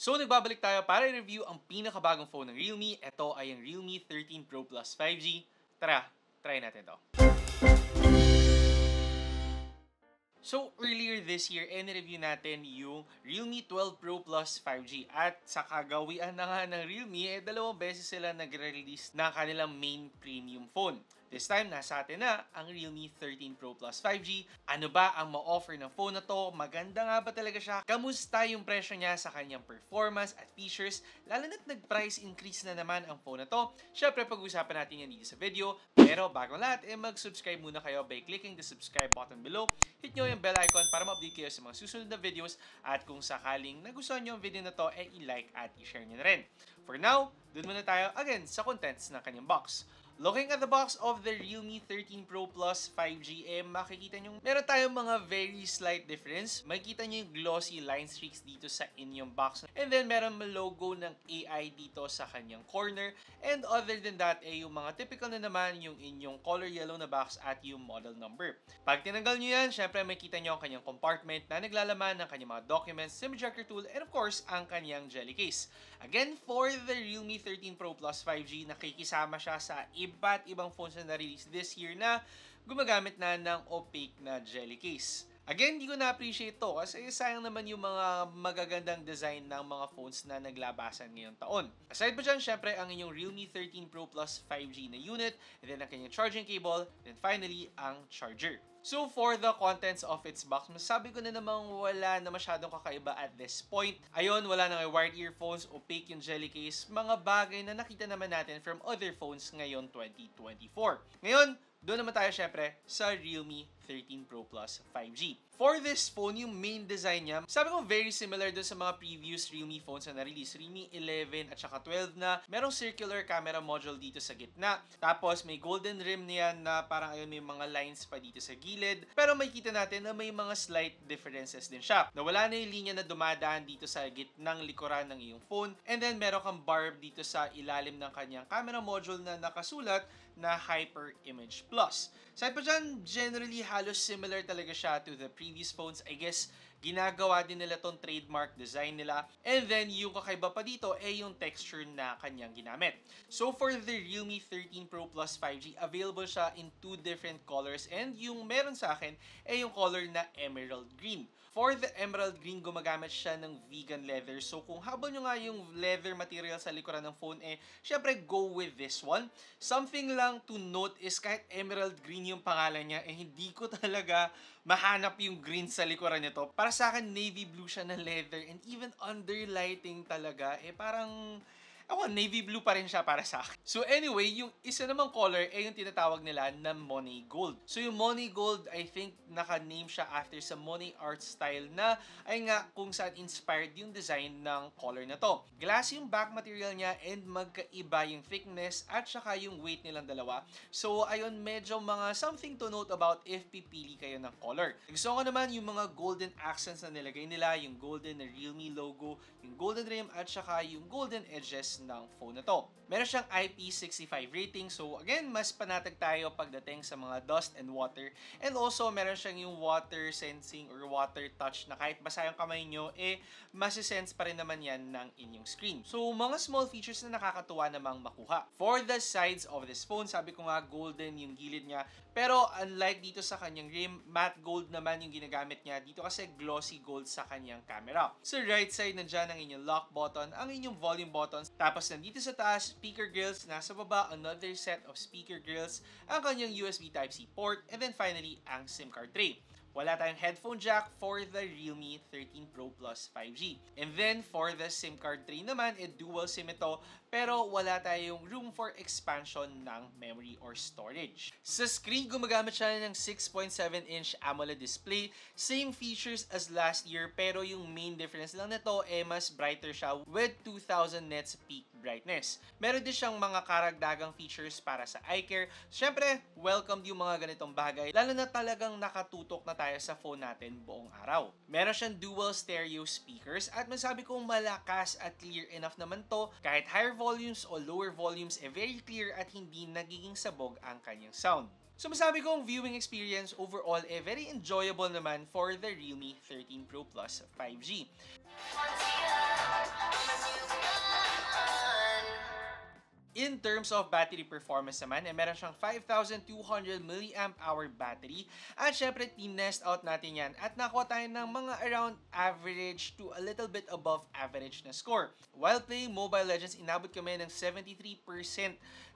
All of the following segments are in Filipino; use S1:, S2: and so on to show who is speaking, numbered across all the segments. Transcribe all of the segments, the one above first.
S1: So nagbabalik tayo para i-review ang pinakabagong phone ng Realme. Ito ay ang Realme 13 Pro Plus 5G. Tara, try natin to. So earlier this year, in-review natin yung Realme 12 Pro Plus 5G. At sa kagawian na nga ng Realme, dalawang beses sila nag-release ng kanilang main premium phone. This time, nasa atin na ang Realme 13 Pro Plus 5G. Ano ba ang ma-offer ng phone na to? Maganda nga ba talaga siya? Kamusta yung presyo niya sa kanyang performance at features? Lalo na't nag-price increase na naman ang phone na to. Syempre, pag-usapan natin yan dito sa video. Pero bago lahat, mag-subscribe muna kayo by clicking the subscribe button below. Hit nyo yung bell icon para ma-update kayo sa mga susunod na videos. At kung sakaling nagustuhan nyo ang video na to, i-like at i-share nyo na rin. For now, dun muna tayo again sa contents ng kanyang box. Looking at the box of the Realme 13 Pro Plus 5G, makikita nyo meron tayong mga very slight difference. Makikita nyo yung glossy line streaks dito sa inyong box. And then meron logo ng AI dito sa kanyang corner. And other than that, yung mga typical na naman yung inyong color yellow na box at yung model number. Pag tinanggal nyo yan, syempre makikita nyo ang kanyang compartment na naglalaman ng kanyang mga documents, SIM ejector tool, and of course, ang kanyang jelly case. Again, for the Realme 13 Pro Plus 5G, nakikisama siya sa iba't ibang phones na na-release this year na gumagamit na ng opaque na jelly case. Again, hindi ko na-appreciate to kasi sayang naman yung mga magagandang design ng mga phones na naglabasan ngayong taon. Aside pa dyan, syempre, ang inyong Realme 13 Pro Plus 5G na unit, and then ang kanyang charging cable, and then finally, ang charger. So for the contents of its box, masabi ko na namang wala na masyadong kakaiba at this point. Ayun, wala na wired earphones, opaque yung jelly case, mga bagay na nakita naman natin from other phones ngayon 2024. Ngayon, doon naman tayo syempre sa Realme 13 Pro Plus 5G. For this phone, yung main design niya, sabi ko very similar dun sa mga previous Realme phones na na-release. Realme 11 at saka 12 na merong circular camera module dito sa gitna. Tapos may golden rim niyan na parang ayun may mga lines pa dito sa gilid. Pero makikita natin na may mga slight differences din siya. Nawala na yung linya na dumadaan dito sa gitnang likuran ng iyong phone. And then meron kang barb dito sa ilalim ng kanyang camera module na nakasulat na Hyper Image Plus. Side pa dyan, generally halos similar talaga siya to the previous phones. I guess, ginagawa din nila tong trademark design nila. And then, yung kakaiba pa dito ay yung texture na kanyang ginamit. So, for the Realme 13 Pro Plus 5G, available siya in two different colors. And yung meron sa akin ay yung color na Emerald Green. For the Emerald Green, gumagamit siya ng vegan leather. So, kung habol nyo nga yung leather material sa likuran ng phone, syempre go with this one. Something lang to note is kahit Emerald Green yung pangalan niya, hindi ko talaga mahanap yung green sa likuran nito. Para sa akin, navy blue siya na leather and even underlighting talaga, parang navy blue pa rin siya para sa akin. So anyway, yung isa namang color ay yung tinatawag nila na Money Gold. So yung Money Gold, I think naka-name siya after sa Money art style na ay nga kung saan inspired yung design ng color na to. Glass yung back material niya and magkaiba yung thickness at saka yung weight nilang dalawa. So ayun, medyo mga something to note about if pipili kayo ng color. Gusto ko naman yung mga golden accents na nilagay nila, yung golden na Realme logo, yung golden rim at saka yung golden edges ng phone na to. Meron siyang IP65 rating. So again, mas panatag tayo pagdating sa mga dust and water. And also, meron siyang yung water sensing or water touch na kahit basa yung kamay nyo, masisense pa rin naman yan ng inyong screen. So mga small features na nakakatuwa namang makuha. For the sides of this phone, sabi ko nga golden yung gilid niya. Pero unlike dito sa kanyang rim, matte gold naman yung ginagamit niya. Dito kasi glossy gold sa kanyang camera. Sa right side, nandyan ang inyong lock button, ang inyong volume buttons. Tapos nandito sa taas, speaker grills. Nasa baba, another set of speaker grills. Ang kanyang USB Type-C port. And then finally, ang SIM card tray. Wala tayong headphone jack for the Realme 13 Pro Plus 5G. And then, for the SIM card tray naman, dual SIM ito, pero wala tayong room for expansion ng memory or storage. Sa screen, gumagamit siya ng 6.7-inch AMOLED display. Same features as last year, pero yung main difference lang nito mas brighter siya with 2000 nits peak brightness. Meron din siyang mga karagdagang features para sa eye care. Siyempre, welcomed yung mga ganitong bagay, lalo na talagang nakatutok na tayo sa phone natin buong araw. Meron siyang dual stereo speakers at masabi kong malakas at clear enough naman to kahit higher volumes o lower volumes, very clear at hindi nagiging sabog ang kanyang sound. So masabi kong viewing experience overall very enjoyable naman for the Realme 13 Pro Plus 5G. In terms of battery performance naman, meron siyang 5,200 mAh battery. At syempre, tinest out natin yan at nakuha tayo ng mga around average to a little bit above average na score. While playing Mobile Legends, inabot kami ng 73%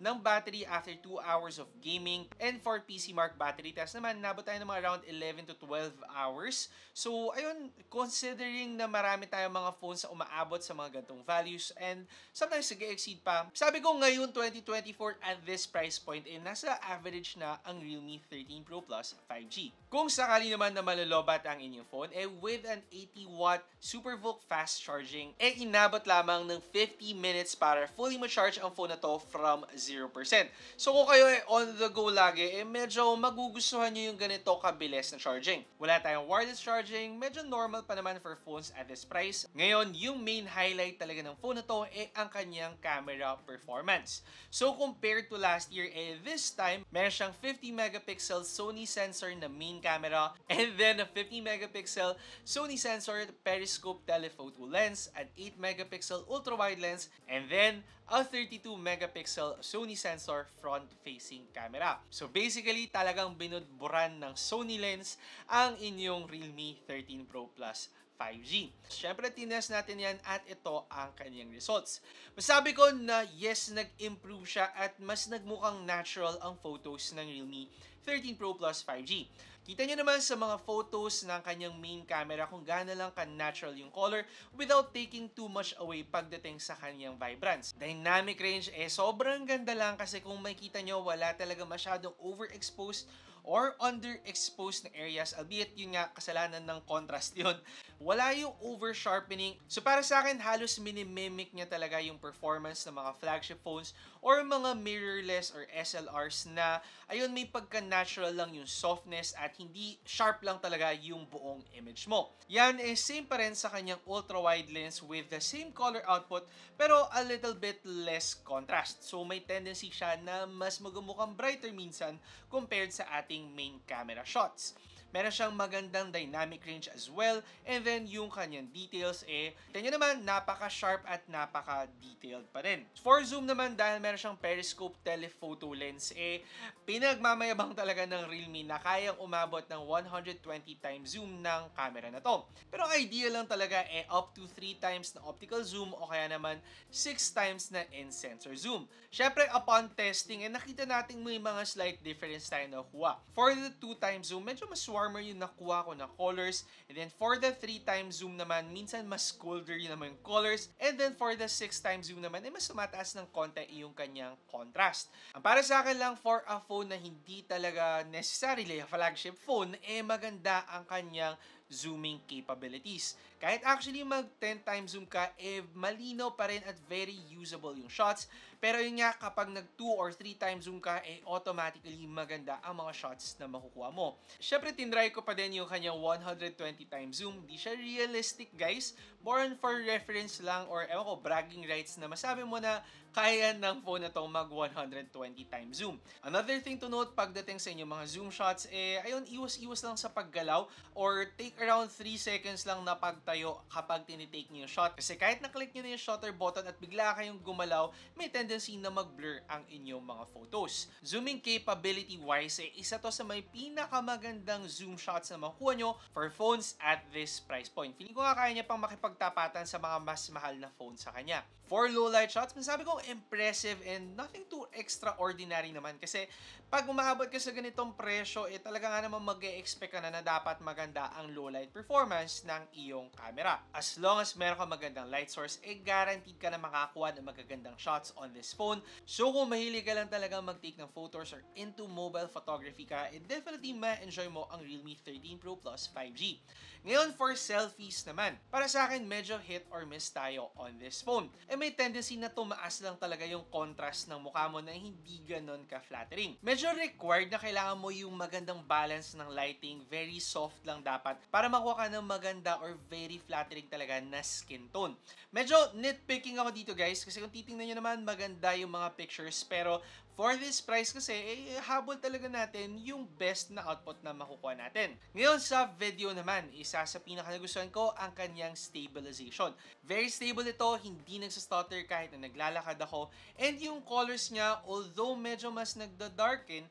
S1: ng battery after 2 hours of gaming. And for PC Mark battery test naman, inabot tayo ng mga around 11 to 12 hours. So, ayun, considering na marami tayong mga phones na umaabot sa mga gantong values and sometimes nag-exceed pa, sabi ko ngayon 2024 at this price point, nasa average na ang Realme 13 Pro Plus 5G. Kung sakali naman na malolobat ang inyong phone, with an 80-watt SuperVOOC fast charging, inabot lamang ng 50 minutes para fully ma-charge ang phone na to from 0%. So kung kayo on the go lagi, medyo magugustuhan nyo yung ganito kabilis na charging. Wala tayong wireless charging, medyo normal pa naman for phones at this price. Ngayon, yung main highlight talaga ng phone na to ang kanyang camera performance. So compared to last year, this time, meron siyang 50 megapixel Sony sensor na main camera and then a 50 megapixel Sony sensor periscope telephoto lens, an 8 megapixel ultra-wide lens, and then a 32 megapixel Sony sensor front-facing camera. So basically, talagang binudburan ng Sony lens ang inyong Realme 13 Pro Plus 5G. Siyempre, tinest natin yan at ito ang kanyang results. Masabi ko na yes, nag-improve siya at mas nagmukhang natural ang photos ng Realme 13 Pro Plus 5G. Kita nyo naman sa mga photos ng kanyang main camera kung gaano lang ka-natural yung color without taking too much away pagdating sa kanyang vibrance. Dynamic range sobrang ganda lang kasi kung makita nyo wala talaga masyadong overexposed or underexposed na areas, albeit yun nga, kasalanan ng contrast yun. Wala yung over-sharpening. So para sa akin, halos minimimic niya talaga yung performance ng mga flagship phones or mga mirrorless or SLRs na, ayun, may pagka-natural lang yung softness at hindi sharp lang talaga yung buong image mo. Yan same pa rin sa kanyang ultra-wide lens with the same color output pero a little bit less contrast. So may tendency siya na mas magumukhang brighter minsan compared sa ating main camera shots. Meron siyang magandang dynamic range as well. And then, yung kanyang details tingnan naman, napaka-sharp at napaka-detailed pa rin. For zoom naman, dahil meron siyang periscope telephoto lens, pinagmamayabang talaga ng Realme na kayang umabot ng 120 times zoom ng camera na to. Pero ideal lang talaga up to 3 times na optical zoom o kaya naman 6 times na in-sensor zoom. Syempre, upon testing, nakita natin may mga slight difference tayo nakuha. For the 2 times zoom, medyo mas warmer yung nakuha ko na colors. And then for the 3 times zoom naman, minsan mas colder yun naman yung colors. And then for the 6 times zoom naman, mas tumataas ng konti yung kanyang contrast. Ang para sa akin lang, for a phone na hindi talaga necessarily a flagship phone, maganda ang kanyang zooming capabilities. Kahit actually mag 10 times zoom ka, malinaw pa rin at very usable yung shots. Pero yun nga, kapag nag 2 or 3 times zoom ka, automatically maganda ang mga shots na makukuha mo. Syempre, tinry ko pa din yung kanyang 120 times zoom. Di siya realistic, guys. More on for reference lang or bragging rights na masabi mo na kaya ng phone na to mag 120 times zoom. Another thing to note pagdating sa inyong mga zoom shots, ayun, iwas-iwas lang sa paggalaw or take around 3 seconds lang na pagtayo kapag tinitake niyo yung shot. Kasi kahit na-click niyo na yung shutter button at bigla kayong gumalaw, may tendency na mag-blur ang inyong mga photos. Zooming capability wise, isa to sa may pinakamagandang zoom shots na makuha nyo for phones at this price point. Feeling ko nga kaya niya pang makipagtapatan sa mga mas mahal na phone sa kanya. For low light shots, masabi ko impressive and nothing too extraordinary naman kasi pag umaabot ka sa ganitong presyo, talaga nga naman mag-e-expect ka na dapat maganda ang low light performance ng iyong camera. As long as meron ka magandang light source, guaranteed ka na makakuha ng magagandang shots on this phone. So kung mahilig ka lang talaga mag-take ng photos or into mobile photography ka, definitely ma-enjoy mo ang Realme 13 Pro Plus 5G. Ngayon for selfies naman, para sa akin medyo hit or miss tayo on this phone. May tendency na tumaas lang talaga yung contrast ng mukha mo na hindi ganon ka-flattering. Medyo required na kailangan mo yung magandang balance ng lighting, very soft lang dapat para makuha ka ng maganda or very flattering talaga na skin tone. Medyo nitpicking ako dito guys kasi kung titingnan nyo naman maganda yung mga pictures pero For this price kasi, habol talaga natin yung best na output na makukuha natin. Ngayon sa video naman, isa sa pinakanagustuhan ko ang kanyang stabilization. Very stable ito, hindi nagsastutter kahit na naglalakad ako. And yung colors niya, although medyo mas nagda-darken,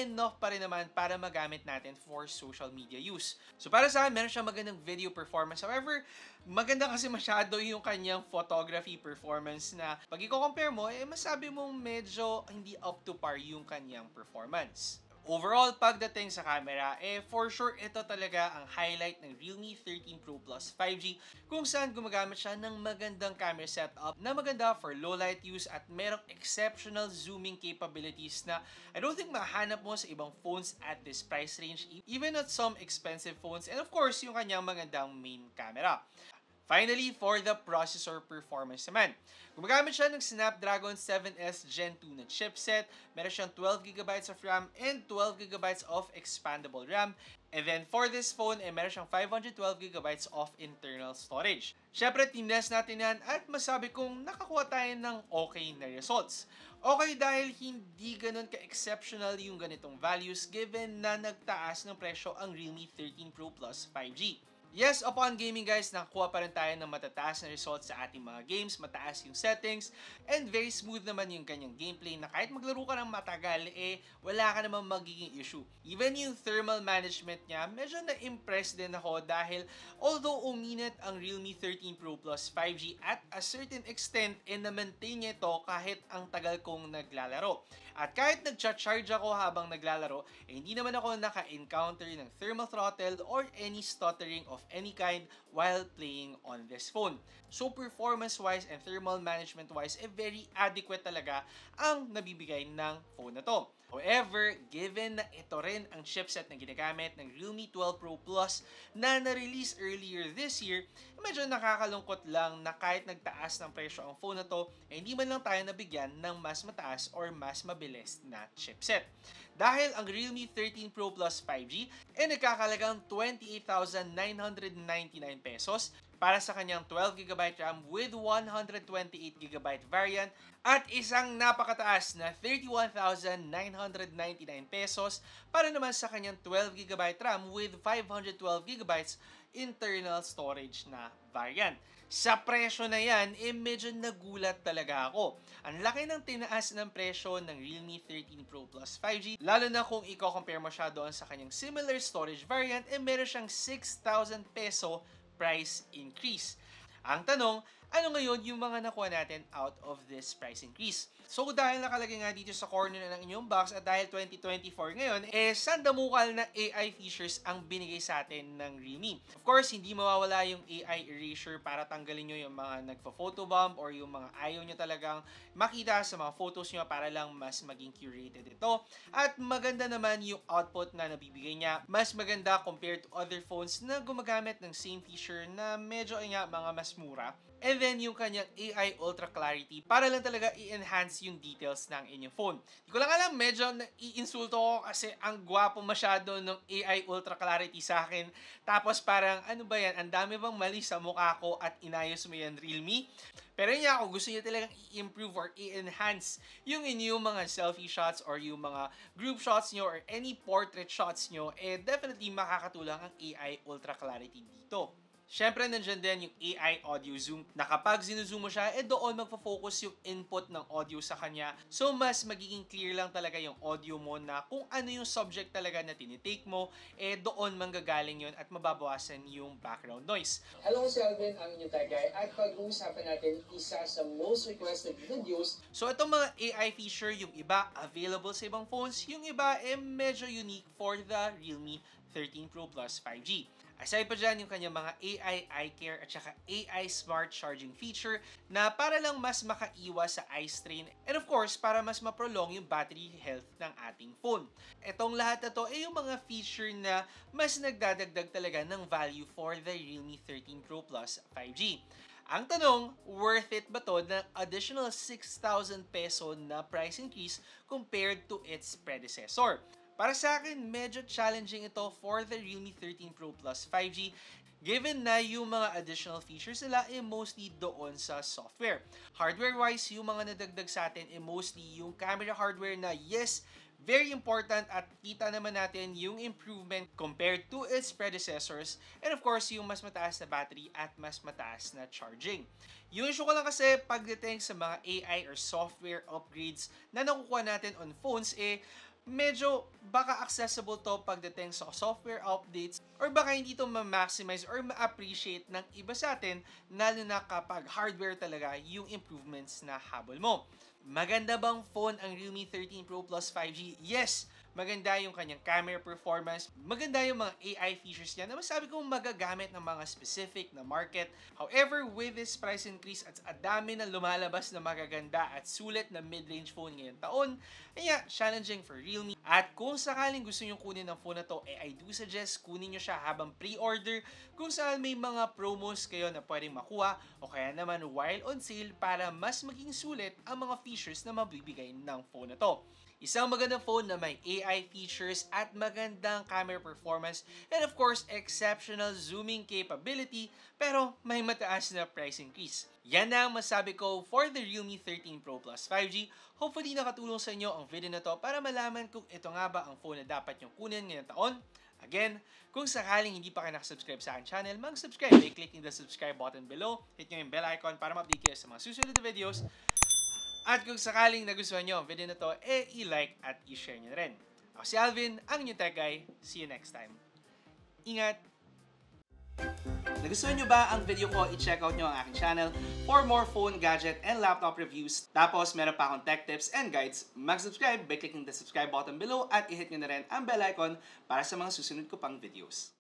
S1: enough pa rin naman para magamit natin for social media use. So para sa akin, meron siyang magandang video performance. However, maganda kasi masyado yung kanyang photography performance na pag i-compare mo, masabi mong medyo hindi up to par yung kanyang performance. Overall, pagdating sa camera, for sure ito talaga ang highlight ng Realme 13 Pro Plus 5G kung saan gumagamit siya ng magandang camera setup na maganda for low light use at merong exceptional zooming capabilities na I don't think mahanap mo sa ibang phones at this price range, even at some expensive phones, and of course, yung kanyang magandang main camera. Finally, for the processor performance naman. Gumagamit siya ng Snapdragon 7S Gen 2 na chipset. Meron siyang 12GB of RAM and 12GB of expandable RAM. And then for this phone, meron siyang 512GB of internal storage. Syempre, tinest natin yan at masabi kong nakakuha tayo ng okay na results. Okay dahil hindi ganun ka-exceptional yung ganitong values given na nagtaas ng presyo ang Realme 13 Pro Plus 5G. Yes, upon gaming guys, nakakuha pa rin tayo ng matataas na results sa ating mga games, mataas yung settings, and very smooth naman yung kanyang gameplay na kahit maglaro ka ng matagal, wala ka namang magiging issue. Even yung thermal management niya, medyo na-impress din ako dahil although uminit ang Realme 13 Pro Plus 5G at a certain extent, na-maintain niya ito kahit ang tagal kong naglalaro. At kahit nag-charge ako habang naglalaro, hindi naman ako naka-encounter ng thermal throttle or any stuttering of any kind while playing on this phone. So performance-wise and thermal management-wise, very adequate talaga ang nabibigay ng phone na to. However, given na ito rin ang chipset na ginagamit ng Realme 12 Pro Plus na na-release earlier this year, medyo nakakalungkot lang na kahit nagtaas ng presyo ang phone na to, hindi man lang tayo nabigyan ng mas mataas or mas mabilis na chipset. Dahil ang Realme 13 Pro Plus 5G nagkakalagang 28,999 pesos para sa kanyang 12GB RAM with 128GB variant at isang napakataas na 31,999 pesos para naman sa kanyang 12GB RAM with 512GB internal storage na variant. Sa presyo na yan, medyo nagulat talaga ako. Ang laki ng tinaas ng presyo ng Realme 13 Pro Plus 5G, lalo na kung i-compare mo siya doon sa kanyang similar storage variant, meron siyang 6,000 peso price increase. Ang tanong, ano ngayon yung mga nakuha natin out of this price increase? So dahil nakalagay nga dito sa corner ng inyong box at dahil 2024 ngayon, sandamukal na AI features ang binigay sa atin ng Realme. Of course, hindi mawawala yung AI erasure para tanggalin nyo yung mga nagpa-photobomb or yung mga ayaw nyo talagang makita sa mga photos nyo para lang mas maging curated ito. At maganda naman yung output na nabibigay niya. Mas maganda compared to other phones na gumagamit ng same feature na medyo mga mas mura. And then yung kanyang AI Ultra Clarity para lang talaga i-enhance yung details ng inyong phone. Di ko lang alam, medyo naiinsulto ko kasi ang gwapo masyado ng AI Ultra Clarity sa akin. Tapos parang ano ba yan, ang dami bang mali sa mukha ko at inayos mo yan Realme? Pero yun ako, gusto niya talagang i-improve or i-enhance yung inyong mga selfie shots or yung mga group shots nyo or any portrait shots nyo, definitely makakatulong ang AI Ultra Clarity dito. Siyempre, nandiyan din yung AI audio zoom na kapag zinuzoom mo siya, doon magpo-focus yung input ng audio sa kanya. So, mas magiging clear lang talaga yung audio mo na kung ano yung subject talaga na tinitake mo, doon manggagaling yun at mababawasan yung background noise.
S2: Hello, si Alvin, ang inyong tag guy, at pag-uusapan natin isa sa most requested videos.
S1: So, itong mga AI feature, yung iba available sa ibang phones, yung iba medyo unique for the Realme 13 Pro Plus 5G. Aside pa dyan yung kanyang mga AI eye care at saka AI smart charging feature na para lang mas makaiwas sa eye strain and of course para mas maprolong yung battery health ng ating phone. Etong lahat na to yung mga feature na mas nagdadagdag talaga ng value for the Realme 13 Pro Plus 5G. Ang tanong, worth it ba to ng additional 6,000 peso na price increase compared to its predecessor? Para sa akin, medyo challenging ito for the Realme 13 Pro Plus 5G given na yung mga additional features nila ay mostly doon sa software. Hardware-wise, yung mga nadagdag sa atin ay mostly yung camera hardware na yes, very important at kita naman natin yung improvement compared to its predecessors, and of course, yung mas mataas na battery at mas mataas na charging. Yung issue ko lang kasi pagdating sa mga AI or software upgrades na nakukuha natin on phones, medyo baka accessible to pagdating sa software updates or baka hindi to ma-maximize or ma-appreciate ng iba sa atin, lalo na kapag hardware talaga yung improvements na habol mo. Maganda bang phone ang Realme 13 Pro Plus 5G? Yes! Maganda yung kanyang camera performance, maganda yung mga AI features niya na masabi kong magagamit ng mga specific na market. However, with this price increase at dami na lumalabas na magaganda at sulit na mid-range phone ngayong taon, kaya challenging for Realme. At kung sakaling gusto nyo kunin ng phone na to, I do suggest kunin nyo siya habang pre-order kung saan may mga promos kayo na pwedeng makuha o kaya naman while on sale para mas maging sulit ang mga features na mabibigay ng phone na to. Isang magandang phone na may AI features at magandang camera performance and of course, exceptional zooming capability pero may mataas na price increase. Yan na ang masabi ko for the Realme 13 Pro Plus 5G. Hopefully nakatulong sa inyo ang video na to para malaman kung ito nga ba ang phone na dapat nyong kunin ngayong taon. Again, kung sakaling hindi pa kayo nakasubscribe sa aking channel, mag-subscribe by clicking the subscribe button below. Hit nyo yung bell icon para ma-update kayo sa mga susunod na videos. At kung sakaling nagustuhan nyo ang video na to, i-like at i-share nyo na rin. Ako si Alvin, ang inyong tech guy. See you next time. Ingat! Nagustuhan nyo ba ang video ko? I-check out nyo ang aking channel for more phone, gadget, and laptop reviews. Tapos, meron pa akong tech tips and guides. Mag-subscribe by clicking the subscribe button below at i-hit nyo na rin ang bell icon para sa mga susunod ko pang videos.